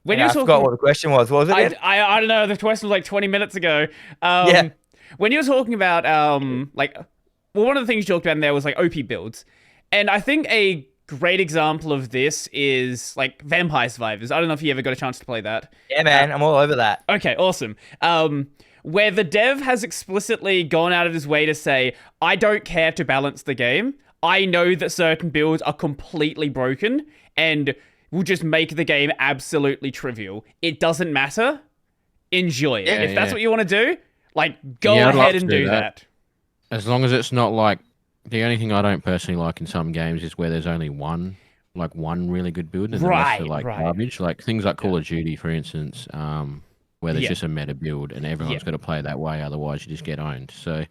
When Yeah, you were I forgot talking, what the question was. What was it again? I don't know. The question was like 20 minutes ago. Yeah. When you were talking about like, well, one of the things you talked about in there was like OP builds, and I think a great example of this is like Vampire Survivors. I don't know if you ever got a chance to play that. Yeah, Uh, man. I'm all over that. okay, awesome. Where the dev has explicitly gone out of his way to say, I don't care to balance the game. I know that certain builds are completely broken and will just make the game absolutely trivial. It doesn't matter. Enjoy it. Yeah, If that's yeah. what you want to do, like, go Yeah, I'd ahead love and to do that. As long as it's not like the only thing I don't personally like in some games is where there's only one really good build and the rest are Right, like right. garbage. Like things like Call of Duty, for instance, where there's Yeah. just a meta build and everyone's Yeah. got to play that way, otherwise you just get owned. So,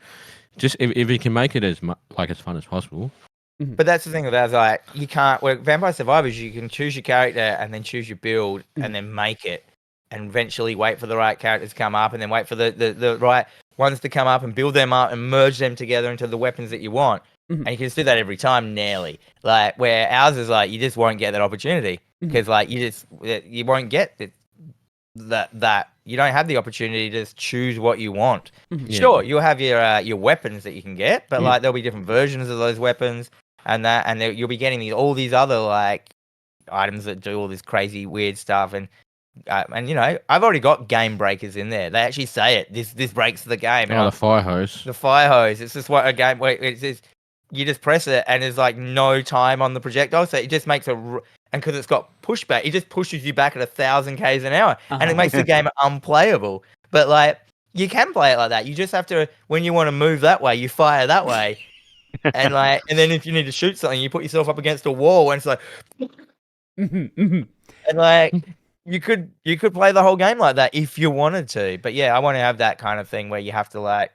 just if you can make it as as fun as possible. But that's the thing with that, like you can't. With Vampire Survivors, you can choose your character and then choose your build and then make it, and eventually wait for the right characters to come up, and then wait for the right ones to come up and build them up and merge them together into the weapons that you want. Mhm. And you can just do that every time, nearly. Like where ours is like you just won't get that opportunity because like you won't get that you don't have the opportunity to just choose what you want. Mhm. Sure, you'll have your weapons that you can get, but like there'll be different versions of those weapons. You'll be getting all these other like items that do all this crazy weird stuff, and you know I've already got game breakers in there. They actually say it. This breaks the game. Oh, the fire hose. The fire hose. It's just what a game where it's just you just press it and there's like no time on the projectile, so it just makes and because it's got pushback, it just pushes you back at 1,000 k's an hour, and it makes the game unplayable. But like you can play it like that. You just have to when you want to move that way, you fire that way. And then if you need to shoot something, you put yourself up against a wall, and it's like, and like you could play the whole game like that if you wanted to. But yeah, I want to have that kind of thing where you have to like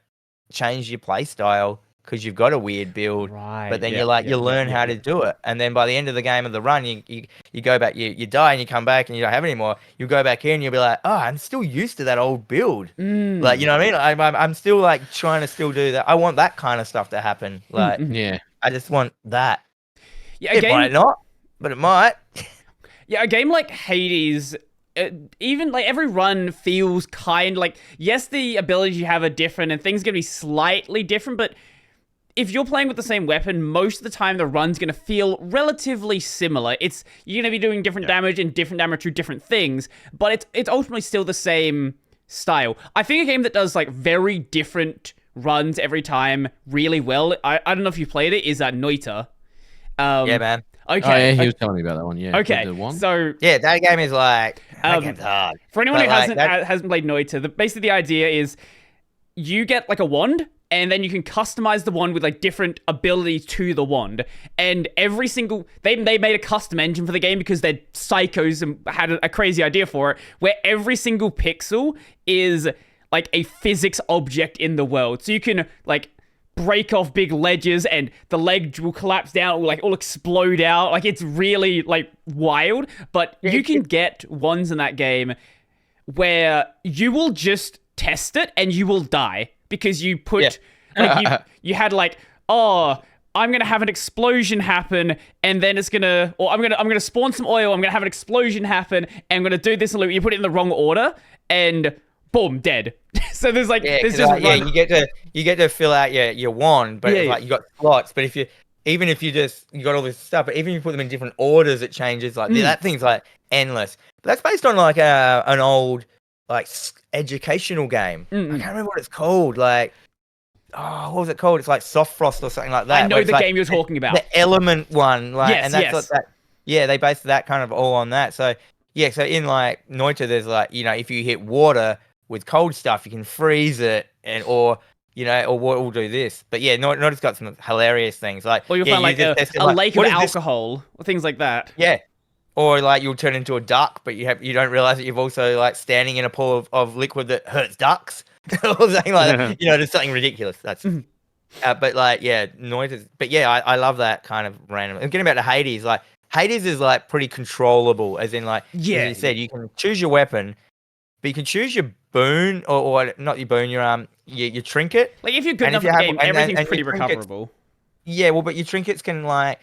change your play style because you've got a weird build, Right. but then you learn how to do it, and then by the end of the game of the run, you go back, you die, and you come back, and you don't have any more. You go back in, you'll be like, oh, I'm still used to that old build. Like you know what I mean? I'm still like trying to still do that. I want that kind of stuff to happen. Like Yeah. I just want that. Yeah, It might not, but it might. Yeah, a game like Hades, even like every run feels kind like, yes, the abilities you have are different and things are going to be slightly different, but if you're playing with the same weapon, most of the time the run's going to feel relatively similar. You're going to be doing different damage and different damage through different things, but it's ultimately still the same style. I think a game that does like very different runs every time really well, I don't know if you played it, is Noita. Yeah, man. Okay. Oh, yeah, he was telling me about that one. Yeah. Okay. The one? So Yeah, that game is like that game's hard. for anyone who But, like, hasn't played Noita, basically the idea is you get like a wand, and then you can customize the wand with like different abilities to the wand. And every single they made a custom engine for the game because they're psychos and had a crazy idea for it, where every single pixel is like a physics object in the world. So you can like break off big ledges and the ledge will collapse down, or like all explode out. Like it's really like wild. But you can get ones in that game where you will just test it and you will die because you put like you had like, oh, I'm gonna have an explosion happen, and then it's gonna, or I'm gonna spawn some oil. I'm gonna have an explosion happen, and I'm gonna do this and loop. You put it in the wrong order, and boom, dead. So there's like, there's just you get to fill out your wand, but it's like you got slots. But if you got all this stuff, but even if you put them in different orders, it changes. Like that thing's like endless. But that's based on like an old like educational game. I can't remember what it's called. Like, oh, what was it called? It's like Soft Frost or something like that. I know the game you're talking about. The Element one, like, yes, and that's yes. like that. Yeah, they based that kind of all on that. So yeah, so in like Noita, there's like, you know, if you hit water with cold stuff, you can freeze it, or water will do this. But yeah, Noita's got some hilarious things. Like, or you'll find like a lake of alcohol, or things like that. Yeah. Or like you'll turn into a duck, but you don't realize that you've also like standing in a pool of liquid that hurts ducks, or something like that. You know, there's something ridiculous. That's, but like yeah, noises. But yeah, I love that kind of random. And getting back to Hades, like Hades is like pretty controllable, as in like as you said, you can choose your weapon, but you can choose your boon or not your boon, your trinket. Like if you're good enough at the game, everything's pretty recoverable. Yeah, well, but your trinkets can like.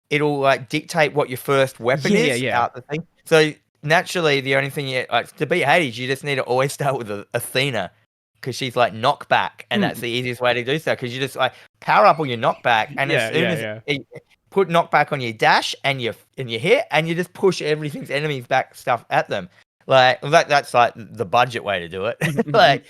It'll like dictate what your first weapon is out the thing. So naturally, the only thing to beat Hades, you just need to always start with Athena, because she's like knockback, and that's the easiest way to do so. Because you just like power up all your knockback, and as soon as put knockback on your dash and your hit, and you just push everything's enemies back stuff at them. Like that's like the budget way to do it. Like,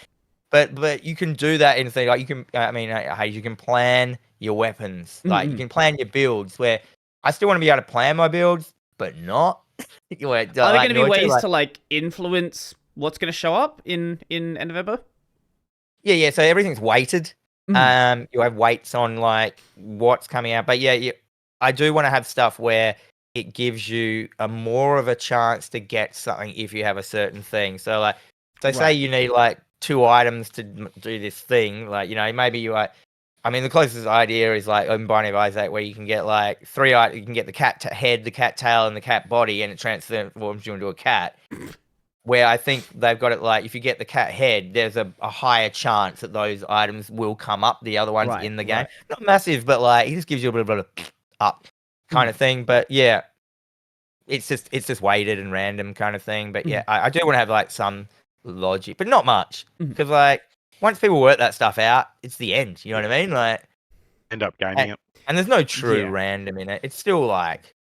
but you can do that in thing like you can. I mean, Hades, you can plan your weapons. Like you can plan your builds. Where I still want to be able to plan my builds, but not. Are there going to be ways to like influence what's going to show up in November? Yeah. So everything's weighted. You have weights on like what's coming out, but I do want to have stuff where it gives you a more of a chance to get something if you have a certain thing. So like, say you need like 2 items to do this thing. Like, maybe you like. I mean, the closest idea is like in Binding of Isaac, where you can get like 3 items. You can get the cat head, the cat tail, and the cat body, and it transforms you into a cat. Where I think they've got it like, if you get the cat head, there's a higher chance that those items will come up, the other ones in the game. Not massive, but like, it just gives you a little bit of up kind of thing. But yeah, it's just weighted and random kind of thing. But yeah, I do want to have like some logic, but not much. Because like, once people work that stuff out, it's the end. You know what I mean? Like, end up gaming it. And there's no true random in it. It's still like,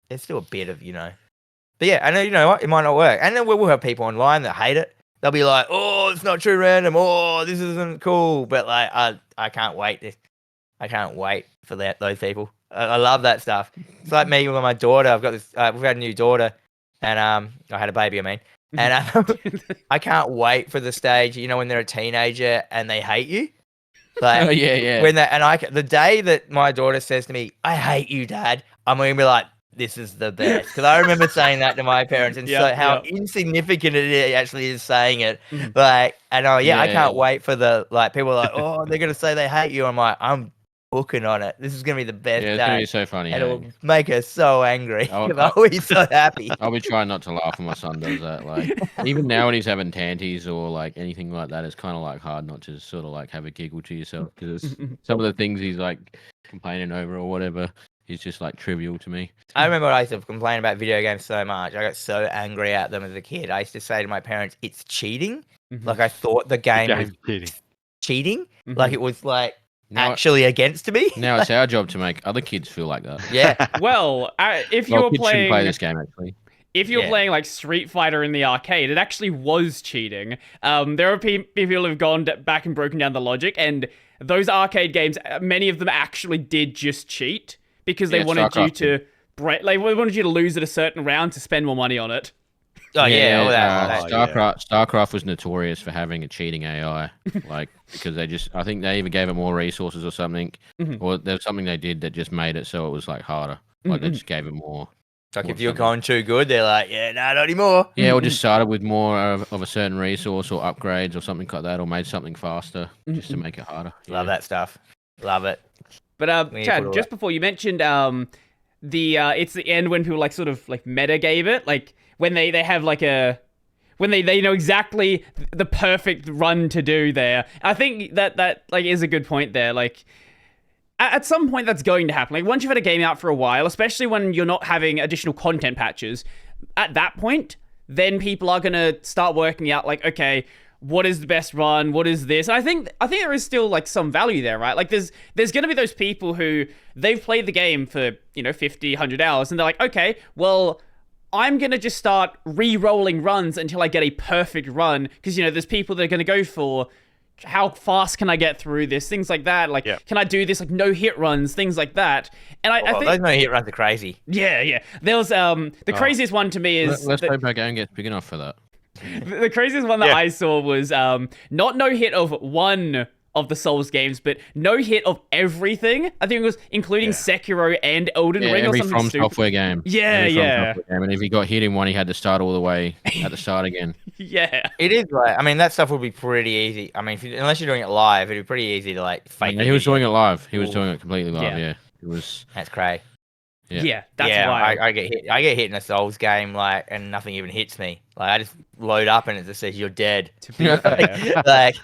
there's still a bit of, But yeah, I know, you know what? It might not work. And then we'll have people online that hate it. They'll be like, oh, it's not true random. Oh, this isn't cool. But like, I can't wait. I can't wait for those people. I love that stuff. It's like me with my daughter. I've got this, we've had a new daughter. And I had a baby, I mean. And I can't wait for the stage, when they're a teenager and they hate you. Like, When the day that my daughter says to me, I hate you, Dad, I'm going to be like, this is the best. Because I remember saying that to my parents, and so how insignificant it actually is saying it. Like, and I can't wait for the, like, people are like, oh, they're going to say they hate you. I'm like, I'm booking on it. This is going to be the best day. It's going to be so funny. And it'll make her so angry. I'll be so happy. I'll be trying not to laugh when my son does that. Like, even now when he's having tanties or like anything like that, it's kind of like hard not to sort of like have a giggle to yourself, because some of the things he's like complaining over or whatever is just like trivial to me. I remember I used to complain about video games so much. I got so angry at them as a kid. I used to say to my parents, it's cheating. Like, I thought the game was cheating. Like, it was like actually against me. Now it's our job to make other kids feel like that. Yeah. Well, if you were playing, play this game actually. If you're playing like Street Fighter in the arcade, it actually was cheating. There are people who've gone back and broken down the logic, and those arcade games, many of them actually did just cheat because they wanted you to wanted you to lose at a certain round to spend more money on it. Oh yeah, Starcraft was notorious for having a cheating AI, like, because I think they either gave it more resources or something, or there was something they did that just made it so it was like harder. Like they just gave it more. Like if you're going too good, they're like, not anymore. Yeah, or just started with more of a certain resource or upgrades or something like that, or made something faster just to make it harder. Love that stuff. Love it. But Chad, just before you mentioned it's the end when people like sort of like meta game it, like when they have like when they know exactly the perfect run to do there. I think that like is a good point there. Like at some point that's going to happen. Like once you've had a game out for a while, especially when you're not having additional content patches, at that point, then people are going to start working out like, okay, what is the best run? What is this? And I think there is still like some value there, right? Like there's going to be those people who they've played the game for, 50, 100 hours and they're like, okay, well, I'm going to just start re-rolling runs until I get a perfect run. Because, there's people that are going to go for how fast can I get through this? Things like that. Like, can I do this? Like no-hit runs, things like that. And I think those no-hit runs are crazy. Yeah. There was the craziest one to me is... Let's hope our game gets big enough for that. The craziest one that I saw was not no-hit of one of the Souls games, but no-hit of everything. I think it was including Sekiro and Elden Ring or something From stupid. Software game. Yeah. And if he got hit in one, he had to start all the way at the start again. Yeah. It is like, I mean, that stuff would be pretty easy. I mean, unless you're doing it live, it'd be pretty easy to like fake it. He was doing it live. He was doing it completely live, yeah. It was... That's crazy. Yeah, that's why I get hit. I get hit in a Souls game, like, and nothing even hits me. Like, I just load up and it just says you're dead. To be fair. like,